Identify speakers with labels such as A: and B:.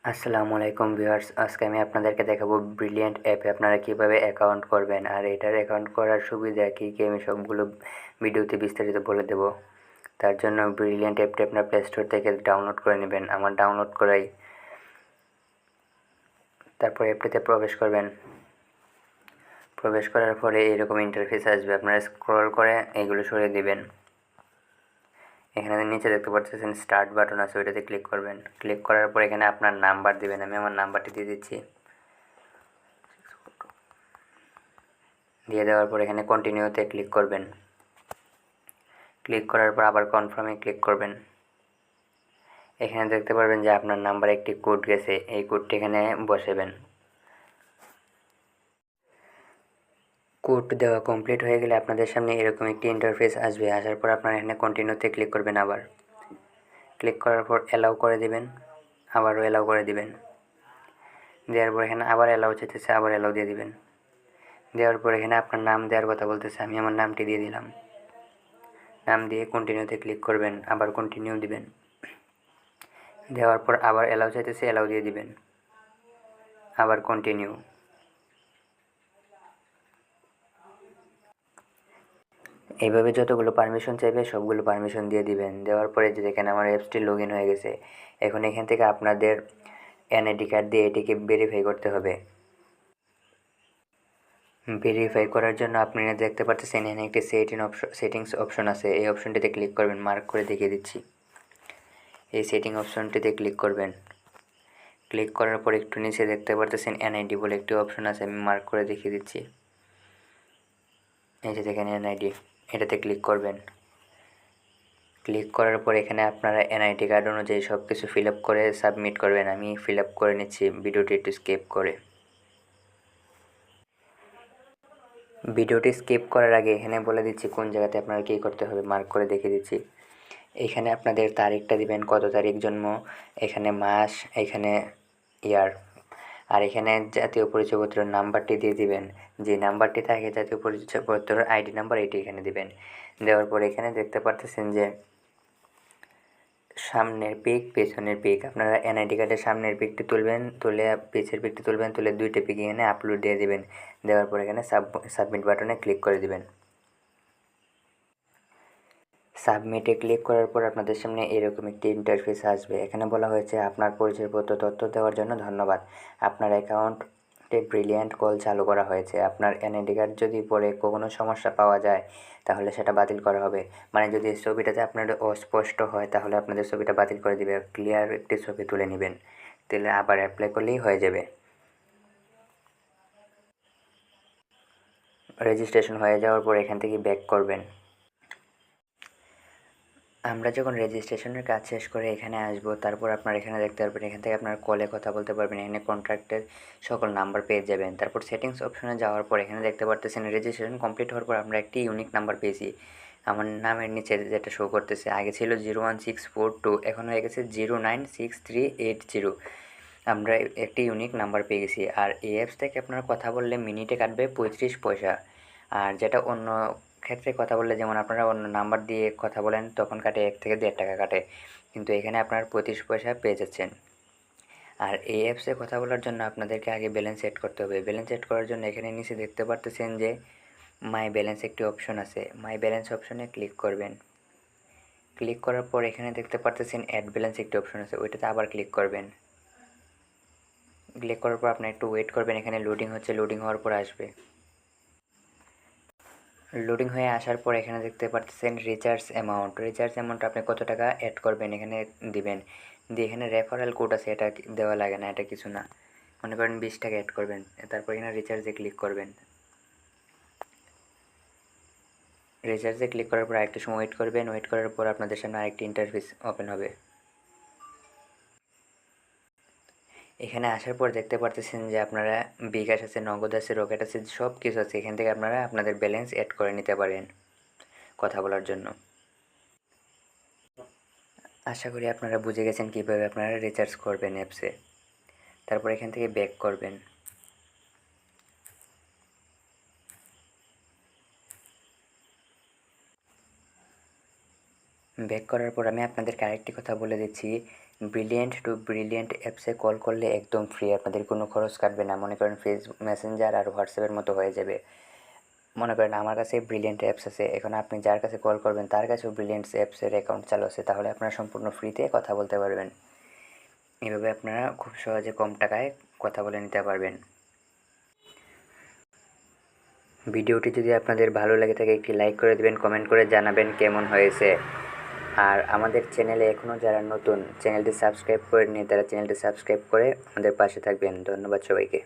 A: আসসালামু আলাইকুম ভিউয়ার্স, আজকে আমি আপনাদেরকে দেখাবো ব্রিলিয়ান্ট অ্যাপে আপনারা কিভাবে অ্যাকাউন্ট করবেন। আর এটার অ্যাকাউন্ট করার সুবিধা কী কী আমি সবগুলো ভিডিওতে বিস্তারিত বলে দেব। তার জন্য ব্রিলিয়ান্ট অ্যাপটি আপনার প্লে স্টোর থেকে ডাউনলোড করে নেবেন। আমার ডাউনলোড করাই, তারপর অ্যাপটিতে প্রবেশ করবেন। প্রবেশ করার পরে এরকম ইন্টারফেস আসবে, আপনারা স্ক্রল করে এইগুলো সরিয়ে দিবেন। এখানে নিচে দেখতে পাচ্ছেন স্টার্ট বাটন আছে, ওইটাতে ক্লিক করবেন। ক্লিক করার পর এখানে আপনার নাম্বার দিবেন। আমি আমার নাম্বারটি দিয়ে দিচ্ছি। দিয়ে দেওয়ার পর এখানে কন্টিনিউতে ক্লিক করবেন। ক্লিক করার পর আবার কনফার্মে ক্লিক করবেন। এখানে দেখতে পারবেন যে আপনার নাম্বারে একটি কোড গেছে, এই কোডটি এখানে বসাবেন। কোড দেওয়া কমপ্লিট হয়ে গেলে আপনাদের সামনে এরকম একটি ইন্টারফেস আসবে। আসার পর আপনারা এখানে কন্টিনিউতে ক্লিক করবেন। আবার ক্লিক করার পর অ্যালাউ করে দিবেন, আবারও অ্যালাউ করে দিবেন। দেওয়ার পর এখানে আবার অ্যালাউ চাইতেছে, আবার অ্যালাউ দিয়ে দিবেন। দেওয়ার পর এখানে আপনার নাম দেওয়ার কথা বলতেছে, আমি আমার নামটি দিয়ে দিলাম। নাম দিয়ে কন্টিনিউতে ক্লিক করবেন, আবার কন্টিনিউ দিবেন। দেওয়ার পর আবার অ্যালাউ চাইতেছে, অ্যালাউ দিয়ে দিবেন, আবার কন্টিনিউ। এইভাবে যতগুলো পারমিশন চাইবে সবগুলো পারমিশন দিয়ে দিবেন। দেওয়ার পরে যে দেখেন আমার অ্যাপসটি লগ ইন হয়ে গেছে। এখন এখান থেকে আপনাদের এনআইডি কার্ড দিয়ে এটিকে ভেরিফাই করতে হবে। ভেরিফাই করার জন্য আপনারা দেখতে পাচ্ছেন এখানে একটি সেটিংস অপশন আছে, এই অপশনটিতে ক্লিক করবেন। মার্ক করে দেখিয়ে দিচ্ছি, এই সেটিং অপশনটিতে ক্লিক করবেন। ক্লিক করার পর একটু নিচে দেখতে পাচ্ছেন এনআইডি বলে একটি অপশন আছে, আমি মার্ক করে দেখিয়ে দিচ্ছি। এই যে দেখেন এনআইডি, এটাতে ক্লিক করবেন। ক্লিক করার পর এখানে আপনারা এনআইডি কার্ড অনুযায়ী সব কিছু ফিল আপ করে সাবমিট করবেন। আমি ফিল আপ করে নিচ্ছি, ভিডিওটি একটু স্কিপ করে। ভিডিওটি স্কিপ করার আগে এখানে বলে দিচ্ছি কোন জায়গাতে আপনারা কী করতে হবে, মার্ক করে দেখিয়ে দিচ্ছি। এখানে আপনাদের তারিখটা দিবেন, কত তারিখ জন্ম, এখানে মাস, এখানে ইয়ার, আর এখানে জাতীয় পরিচয়পত্রের নাম্বারটি দিয়ে দিবেন। যে নাম্বারটি থাকে জাতীয় পরিচয়পত্রের আইডি নাম্বার, এটি এখানে দিবেন। দেওয়ার পর এখানে দেখতে পারতেছেন যে সামনের পিক, পেছনের পিক, আপনারা এনআইডি কার্ডের সামনের পিকটি তুলবেন, তুলে পিছের পিকটি তুলবেন, তুলে দুইটা পিক এখানে আপলোড দিয়ে দিবেন। দেওয়ার পর এখানে সাবমিট বাটনে ক্লিক করে দিবেন। সাবমিটে ক্লিক করার পর আপনাদের সামনে এরকম একটি ইন্টারফেস আসবে। এখানে বলা হয়েছে আপনার পরিচয়পত্র তথ্য দেওয়ার জন্য ধন্যবাদ। আপনার অ্যাকাউন্টে ব্রিলিয়ান্ট কল চালু করা হয়েছে। আপনার এনআইডি কার্ড যদি পরে কোনো সমস্যা পাওয়া যায় তাহলে সেটা বাতিল করা হবে। মানে যদি ছবিটাতে আপনার অস্পষ্ট হয় তাহলে আপনাদের ছবিটা বাতিল করে দিবে। ক্লিয়ার একটি ছবি তুলে নেবেন, তাহলে আবার অ্যাপ্লাই করলেই হয়ে যাবে। রেজিস্ট্রেশন হয়ে যাওয়ার পর এখান থেকে ব্যাক করবেন। আমরা যখন রেজিস্ট্রেশনের কাজ শেষ করে এখানে আসব, তারপর আপনারা এখানে দেখতে পারবেন, এখান থেকে আপনার কলে কথা বলতে পারবেন। এখানে কন্ট্রাক্টের সকল নাম্বার পেয়ে যাবেন। তারপর সেটিংস অপশনে যাওয়ার পর এখানে দেখতে পারতেছেন রেজিস্ট্রেশন কমপ্লিট হওয়ার পর আমরা একটি ইউনিক নাম্বার পেয়েছি। আমার নামের নিচে যেটা শো করতেছে, আগে ছিল 01642, এখন হয়ে গেছে 0963880। আমরা একটি ইউনিক নাম্বার পেয়ে গেছি। আর এই অ্যাপস থেকে আপনারা কথা বললে মিনিটে কাটবে 35 পয়সা। আর যেটা অন্য ক্ষেত্রে কথা বললে, যেমন আপনারা অন্য নাম্বার দিয়ে কথা বলেন, তখন কাটে 1 থেকে 1.5 টাকা কাটে, কিন্তু এখানে আপনার 35 পয়সা পেয়ে যাচ্ছেন। আর এই অ্যাপসে কথা বলার জন্য আপনাদেরকে আগে ব্যালেন্স সেট করতে হবে। ব্যালেন্স সেট করার জন্য এখানে নিচে দেখতে পারতেছেন যে মাই ব্যালেন্স একটি অপশন আছে, মাই ব্যালেন্স অপশনে ক্লিক করবেন। ক্লিক করার পর এখানে দেখতে পারতেছেন অ্যাড ব্যালেন্স একটি অপশন আছে, ওইটাতে আবার ক্লিক করবেন। ক্লিক করার পর আপনি একটু ওয়েট করবেন, এখানে লোডিং হচ্ছে, লোডিং হওয়ার পর আসবে। লোডিং হয়ে আসার পর এখানে দেখতে পাচ্ছেন রিচার্জ অ্যামাউন্ট আপনি কত টাকা অ্যাড করবেন এখানে দিবেন। দিয়ে এখানে রেফারেল কোড আছে, এটা দেওয়া লাগে না, এটা কিছু না। মনে করেন 20 টাকা অ্যাড করবেন, তারপর এখানে রিচার্জে ক্লিক করবেন। রিচার্জে ক্লিক করার পর আরেকটু সময় ওয়েট করবেন। ওয়েট করার পর আপনাদের সামনে আরেকটি ইন্টারফেস ওপেন হবে। এখানে আসার পর দেখতে পারতেছেন যে আপনারা বিকাশ আছে, নগদ আছে, রকেট আছে, সব কিছু আছে। এখান থেকে আপনারা আপনাদের ব্যালেন্স অ্যাড করে নিতে পারেন কথা বলার জন্য। আশা করি আপনারা বুঝে গেছেন কীভাবে আপনারা রিচার্জ করবেন অ্যাপসে। তারপর এখান থেকে ব্যাক করবেন। ব্যাক করার পর আমি আপনাদেরকে আরেকটি কথা বলে দিচ্ছি, ব্রিলিয়েন্ট টু ব্রিলিয়েন্ট অ্যাপসে কল করলে একদম ফ্রি, আপনাদের কোনো খরচ কাটবে না। মনে করেন ফেসবুক মেসেঞ্জার আর হোয়াটসঅ্যাপের মতো হয়ে যাবে। মনে করেন আমার কাছে ব্রিলিয়েন্ট অ্যাপস আছে, এখন আপনি যার কাছে কল করবেন তার কাছেও ব্রিলিয়েন্ট অ্যাপসের অ্যাকাউন্ট চালু আছে, তাহলে আপনারা সম্পূর্ণ ফ্রিতে কথা বলতে পারবেন। এভাবে আপনারা খুব সহজে কম টাকায় কথা বলে নিতে পারবেন। ভিডিওটি যদি আপনাদের ভালো লেগে থাকে একটি লাইক করে দেবেন, কমেন্ট করে জানাবেন কেমন হয়েছে। আর আমাদের চ্যানেলে এখনও যারা নতুন, চ্যানেলটি সাবস্ক্রাইব করে নিয়ে তারা চ্যানেলটি সাবস্ক্রাইব করে আমাদের পাশে থাকবেন। ধন্যবাদ সবাইকে।